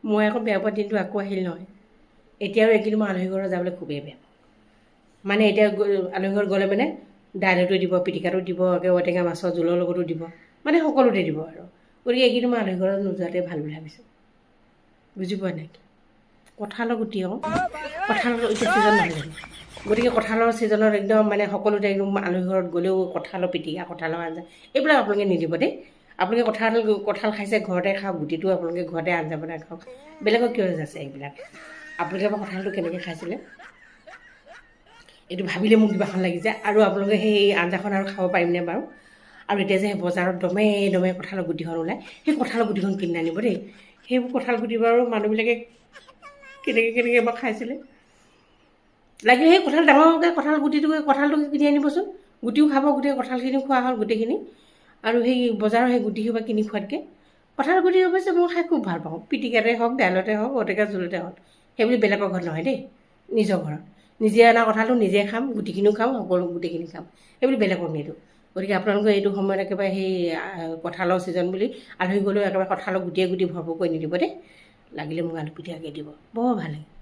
মই আকৌ বেয়া পোৱা দিনটো আকৌ আহিল নহয়। এতিয়াও এইকেইদিন মই আলহী ঘৰত যাবলৈ খুবেই বেয়া পাওঁ। মানে এতিয়া আলহী ঘৰত গ'লে মানে দাইলতো দিব, পিটিকাটো দিব, একে ঔটেঙা মাছৰ জোলৰ লগতো দিব, মানে সকলোতে দিব আৰু। গতিকে এইকেইদিন মই আলহী ঘৰত নোযোৱাতে ভাল বুলি ভাবিছোঁ। বুজি পোৱা নাই? কঁঠালৰ গুটি আকৌ, কঁঠালৰ এতিয়া ছিজন নহয় জানো? গতিকে কঁঠালৰ ছিজনত একদম মানে সকলোতে একদম আলহী ঘৰত গ'লেও কঁঠালৰ পিটিকা, কঁঠালৰ আঞ্জা এইবিলাক আপোনালোকে নিদিব দেই। আপোনালোকে কঁঠাল খাইছে ঘৰতে খাওক, গুটিটো আপোনালোকে ঘৰতে আঞ্জা বনাই খাওক, বেলেগক কিয় যাচ্ছে এইবিলাক। আপোনালোকে বাৰু কঁঠালটো কেনেকৈ খাইছিলে এইটো ভাবিলে মোৰ কিবাখন লাগিছে। আৰু আপোনালোকে সেই আঞ্জাখন আৰু খাব পাৰিমনে বাৰু? আৰু এতিয়া যে বজাৰত দমে দমে কঁঠালৰ গুটিখন ওলায়, সেই কঁঠালৰ গুটিখন কিনি আনিব দেই। সেইবোৰ কঁঠাল গুটি বাৰু মানুহবিলাকে কেনেকৈ বাৰু খাইছিলে। লাগিলে সেই কঁঠাল ডাঙৰকৈ কঁঠালটো কিনি আনিবচোন, গুটিও খাব, গোটেই কঁঠালখিনিও খোৱা হ'ল গোটেইখিনি। আৰু সেই বজাৰৰ সেই গুটিসোপা কিনি খোৱাতকৈ কঁঠাল গুটি অৱশ্যে মই খাই খুব ভাল পাওঁ, পিটিকাতে হওক, দাইলতে হওক, ঔটেঙা জোলতে হওক। সেইবুলি বেলেগৰ ঘৰত নহয় দেই, নিজৰ ঘৰত নিজে অনা কঁঠালটো নিজে খাম, গুটিখিনিও খাম, সকলো গোটেইখিনি খাম, সেইবুলি বেলেগক নিদিওঁ। গতিকে আপোনালোকে এইটো সময়ত একেবাৰে সেই কঁঠালৰ ছিজন বুলি আলহী গ'লেও একেবাৰে কঁঠালৰ গুটিয়ে গুটি ভৰপূৰ কৰি নিদিব দেই। লাগিলে মোক আলু পিটিকাকৈ দিব, বৰ ভাল লাগে।